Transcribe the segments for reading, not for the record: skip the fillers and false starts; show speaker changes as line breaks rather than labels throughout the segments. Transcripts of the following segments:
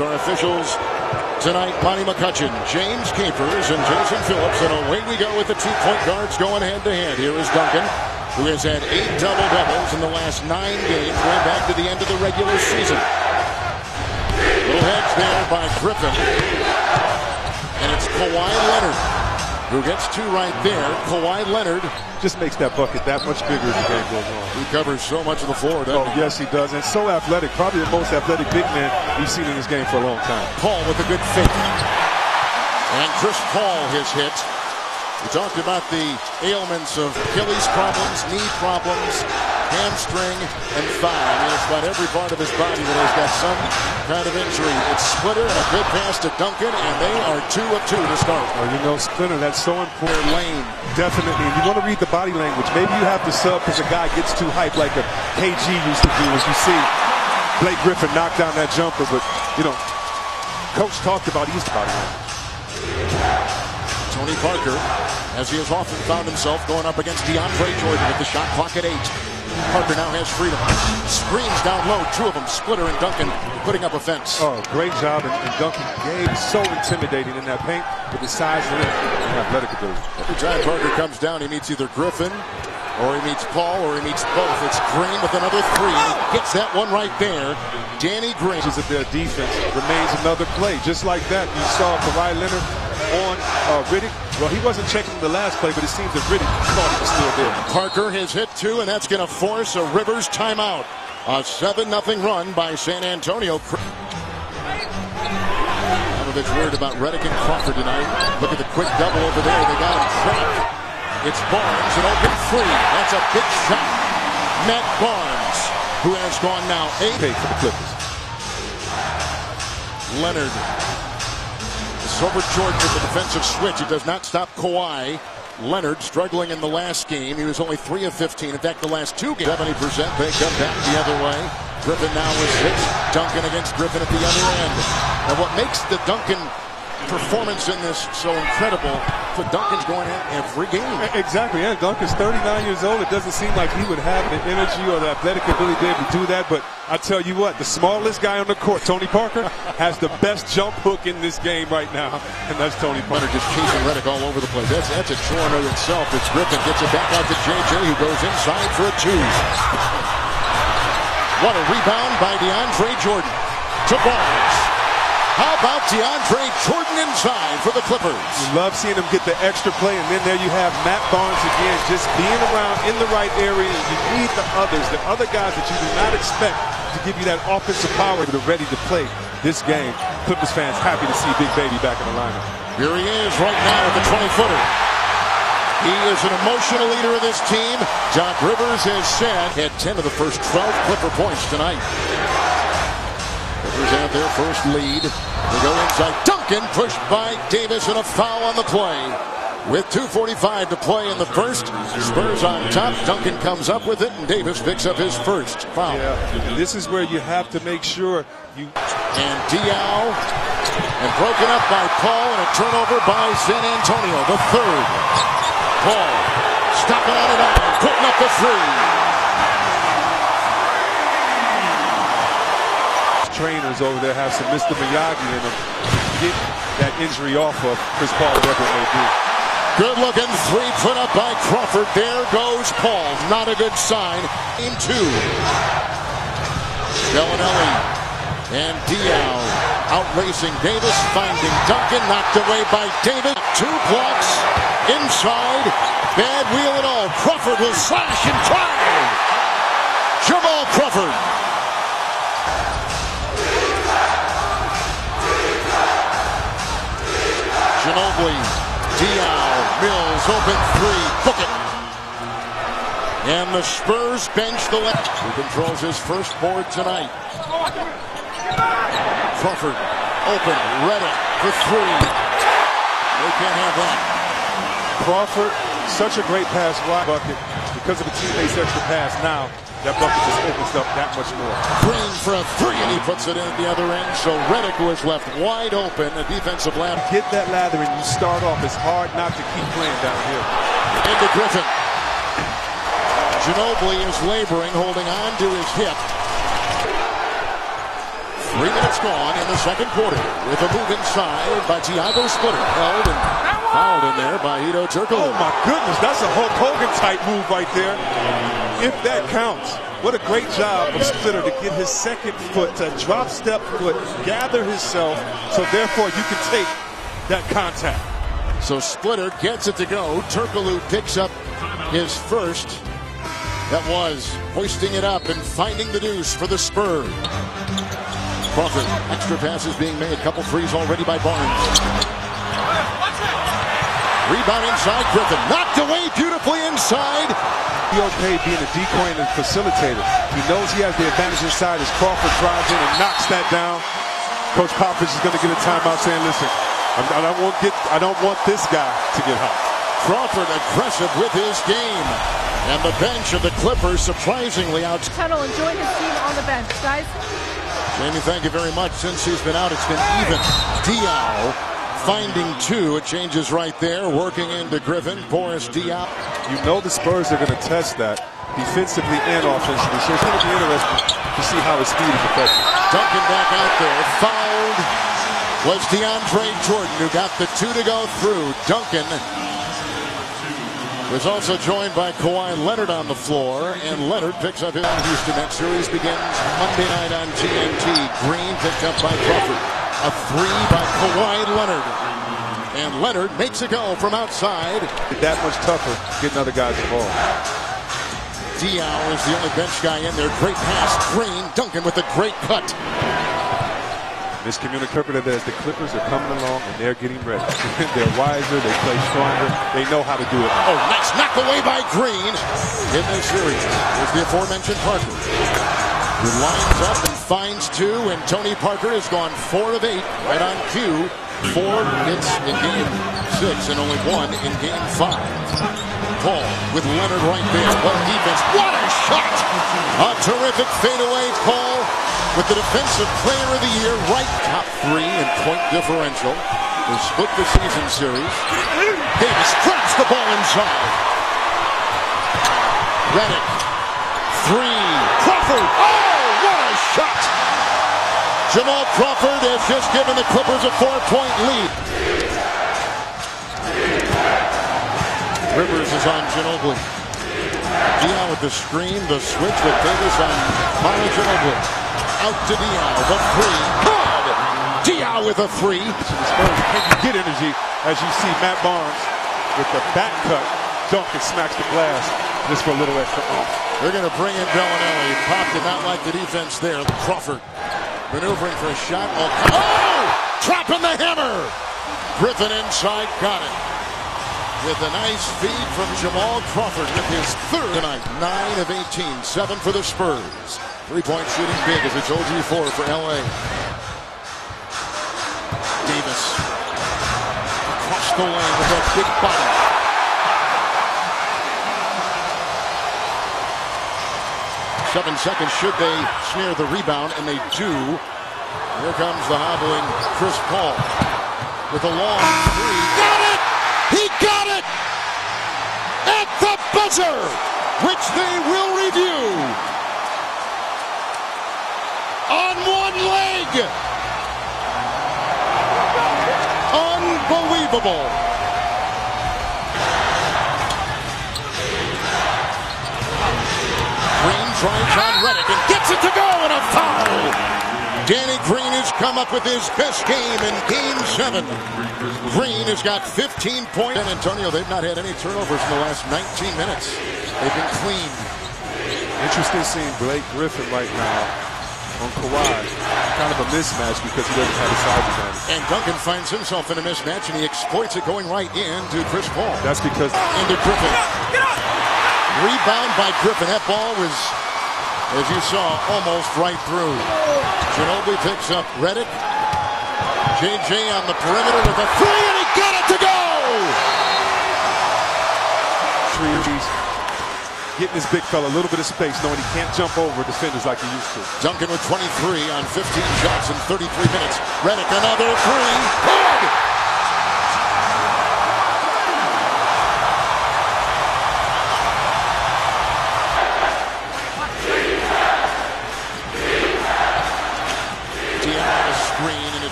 Our officials tonight, Monty McCutcheon, James Capers, and Jason Phillips. And away we go with the 2 point guards going head-to-head. Here is Duncan, who has had 8 double-doubles in the last 9 games, going back to the end of the regular season. Little hedge there by Griffin. And it's Kawhi Leonard who gets 2 right there. Kawhi Leonard
just makes that bucket that much bigger as the game goes on.
He covers so much of the floor, doesn't he?
Yes, he does. And so athletic. Probably the most athletic big man we've seen in this game for a long time.
Paul with a good fake. And Chris Paul has hit. We talked about the ailments of Achilles problems, knee problems, hamstring, and thigh. I mean, it's about every part of his body that has got some kind of injury. It's Splitter and a good pass to Duncan, and they are 2 of 2 to start.
Oh, you know, Splitter, that's so important.
Lane.
Definitely. And you want to read the body language. Maybe you have to sub because a guy gets too hyped like a KG used to do, as you see Blake Griffin knock down that jumper. But, you know, Coach talked about East body language.
Tony Parker, as he has often found himself going up against DeAndre Jordan with the shot clock at 8. Parker now has freedom. Screens down low, 2 of them, Splitter and Duncan, putting up a fence.
Oh, great job. And Duncan Gabe so intimidating in that paint with his size and athletic ability.
Every time Parker comes down, he meets either Griffin, or he meets Paul, or he meets both. It's Green with another 3. He gets that one right there. Danny Green.
Of their defense remains another play. Just like that, you saw Kawhi Leonard on Riddick. Well, he wasn't checking the last play, but it seems that Riddick thought he was still there.
Parker has hit 2, and that's going to force a Rivers timeout. A 7-0 run by San Antonio. Popovich worried about Riddick and Crawford tonight. Look at the quick double over there. They got him trapped. It's Barnes, an open 3. That's a big shot. Matt Barnes, who has gone now 8.
Pay for the Clippers.
Leonard. Over Jordan with the defensive switch. It does not stop Kawhi. Leonard struggling in the last game. He was only 3 of 15. In fact, the last 2 games, 70%. They come back the other way. Griffin now with 6. Duncan against Griffin at the other end. And what makes the Duncan performance in this so incredible, for Duncan's going in every game.
Exactly, and Duncan's 39 years old. It doesn't seem like he would have the energy or the athletic ability to be able to do that, but I tell you what, the smallest guy on the court, Tony Parker, has the best jump hook in this game right now, and that's Tony Parker.
Just chasing Riddick all over the place. That's a chore in itself. It's Griffin, gets it back out to JJ, who goes inside for a 2. What a rebound by DeAndre Jordan to Barnes. How about DeAndre Jordan inside for the Clippers?
You love seeing him get the extra play, and then there you have Matt Barnes again, just being around in the right area. You need the others, the other guys that you do not expect to give you that offensive power that are ready to play this game. Clippers fans happy to see Big Baby back in the lineup.
Here he is right now with the 20-footer. He is an emotional leader of this team. Doc Rivers has said had 10 of the first 12 Clipper points tonight. Clippers have their first lead. They go inside. Duncan pushed by Davis, and a foul on the play. With 2:45 to play in the first, Spurs on top. Duncan comes up with it, and Davis picks up his first foul.
Yeah, this is where you have to make sure you...
And Diaw, and broken up by Paul, and a turnover by San Antonio, the 3rd. Paul stopping on it out, putting up the 3.
Trainers over there have some Mr. Miyagi in them. Get that injury off of Chris Paul, whatever it may be.
Good looking 3 put up by Crawford. There goes Paul. Not a good sign. In 2. Bellinelli and Diaw out racing Davis, finding Duncan, knocked away by Davis. 2 blocks inside. Bad wheel at all. Crawford will slash and drive. Jamal Crawford. Ginobili, Diaw, Mills, open 3, book it. And the Spurs bench the left. He controls his first board tonight. Crawford, open, ready for 3. They can't have that.
Crawford, such a great pass wide bucket because of the teammates' extra pass. Now, that bucket just opens up that much more.
Green for a 3, and he puts it in at the other end. So Riddick was left wide open. The defensive lamp.
Get that lather and you start off. It's hard not to keep playing down here.
Into Griffin. Ginobili is laboring, holding on to his hip. 3 minutes gone in the second quarter with a move inside by Thiago Splitter. Held and fouled in there by Hedo Turkoglu.
Oh my goodness, that's a Hulk Hogan type move right there. If that counts. What a great job of Splitter to get his second foot, to drop step foot, gather himself, so therefore you can take that contact.
So Splitter gets it to go. Turkoglu picks up his first. That was hoisting it up and finding the deuce for the Spurs. Crawford, extra passes being made. Couple threes already by Barnes. Rebound inside, Griffin. Knocked away beautifully inside.
Be okay being a decoy and a facilitator. He knows he has the advantage inside as Crawford drives in and knocks that down. Coach Popovich is going to get a timeout saying, listen, I don't want this guy to get hot.
Crawford aggressive with his game. And the bench of the Clippers surprisingly out.
Tunnel enjoying his team on the bench, guys.
Jamie, thank you very much. Since he's been out, it's been even. Diaw finding two. It changes right there. Working into Griffin. Boris Diaw.
You know the Spurs are going to test that defensively and offensively. So it's going to be interesting to see how his speed is affected.
Duncan back out there. Fouled was DeAndre Jordan, who got the two to go through. Duncan was also joined by Kawhi Leonard on the floor, and Leonard picks up his Houston. That series begins Monday night on TNT. Green picked up by Crawford. A three by Kawhi Leonard. And Leonard makes a go from outside.
That much tougher getting other guys involved.
Diaw is the only bench guy in there. Great pass. Green. Duncan with a great cut.
Miscommunicated as the Clippers are coming along and they're getting ready. They're wiser, they play stronger, they know how to do it.
Oh, nice knock away by Green in this series. There's the aforementioned Parker, who lines up and finds two, and Tony Parker has gone 4 of 8 right on cue. 4 hits in game 6 and only 1 in game 5. Paul with Leonard right there. What a defense. What a shot! A terrific fadeaway call. With the defensive player of the year, right top 3 in point differential. They split the season series. Davis drops the ball inside. Redick. 3. Crawford. Oh, what a shot! Jamal Crawford has just given the Clippers a 4-point lead. Rivers is on Ginobili. Diaw with the screen, the switch with Davis on Manu Ginobili. Out to Diaw, the 3. Good! Diaw with a 3.
You get energy as you see Matt Barnes with the back cut dunk and smacks the glass just for a little extra.
They're going to bring in Bellinelli. Popped him out like the defense there. Crawford maneuvering for a shot. Oh! Trapping the hammer! Griffin inside, got it. With a nice feed from Jamal Crawford with his 3rd tonight. 9 of 18, 7 for the Spurs. 3-point shooting big as it's OG4 for LA. Davis across the lane with that big body. Seven seconds should they snare the rebound, and they do. Here comes the hobbling Chris Paul with a long 3. Got it! He got it! At the buzzer, which they will review. On one leg. Unbelievable. Green drives on Redick and gets it to go, and a foul. Danny Green has come up with his best game in Game 7. Green has got 15 points. San Antonio, they've not had any turnovers in the last 19 minutes. They've been clean.
Interesting seeing Blake Griffin right now on Kawhi. Kind of a mismatch because he doesn't have a size advantage.
And Duncan finds himself in a mismatch, and he exploits it going right into Chris Paul.
That's because
into Griffin. Rebound by Griffin. That ball was, as you saw, almost right through. Ginobili picks up Redick. JJ on the perimeter with a 3, and he got it to go!
Getting his big fella a little bit of space, knowing he can't jump over defenders like he used to.
Duncan with 23 on 15 shots in 33 minutes. Redick another 3. Good!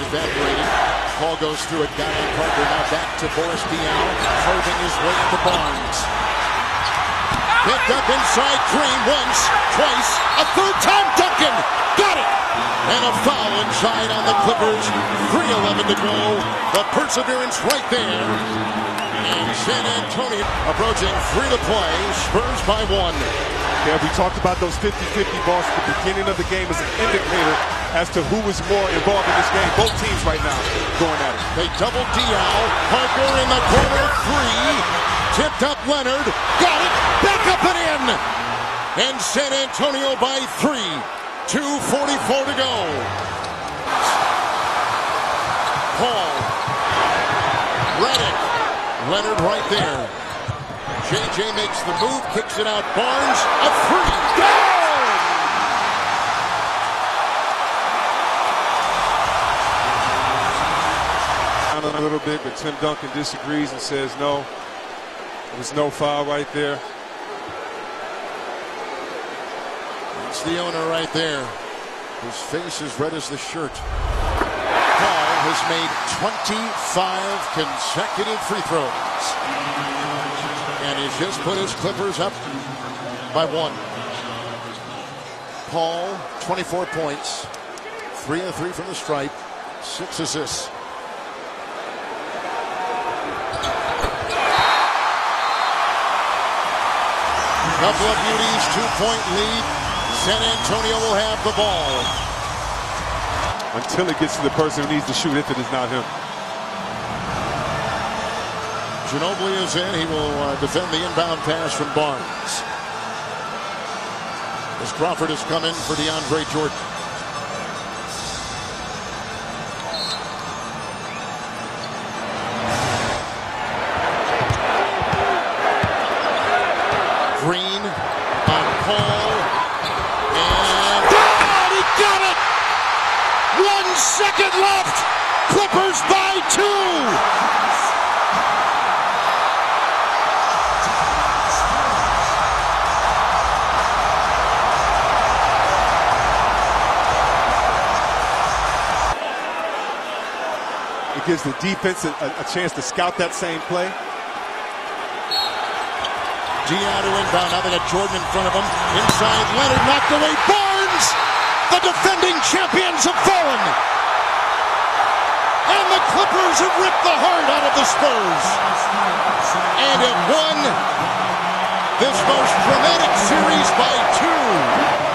evaporated. Paul goes through it, down on Parker, now back to Boris Diaw, carving his way into Barnes. Picked up inside Green once, twice, a third time Duncan! Got it! And a foul inside on the Clippers. 3:11 to go. The perseverance right there. And San Antonio approaching 3 to play. Spurs by 1.
Yeah, we talked about those 50-50 balls at the beginning of the game as an indicator as to who was more involved in this game. Both teams right now going at it.
They double Diaw. Parker in the corner, 3. Tipped up Leonard. Got it. Back up and in. And San Antonio by 3. 2:44 to go. Paul. Redick. Leonard right there. JJ makes the move, kicks it out. Barnes, a 3.
Down a little bit, but Tim Duncan disagrees and says no. There was no foul right there.
It's the owner right there. His face is red as the shirt. Paul has made 25 consecutive free throws. And he's just put his Clippers up by 1. Paul, 24 points. 3 of 3 from the stripe. 6 assists. Couple of beauties, 2-point lead. San Antonio will have the ball.
Until it gets to the person who needs to shoot, if it is not him.
Ginobili is in. He will defend the inbound pass from Barnes. As Crawford has come in for DeAndre Jordan. Green on Paul. And God, he got it! 1 second left. Clippers by 2.
It gives the defense a chance to scout that same play.
Diaw to inbound. Now they got Jordan in front of him. Inside, Leonard knocked away. Barnes! The defending champions have fallen. And the Clippers have ripped the heart out of the Spurs. And have won this most dramatic series by 2.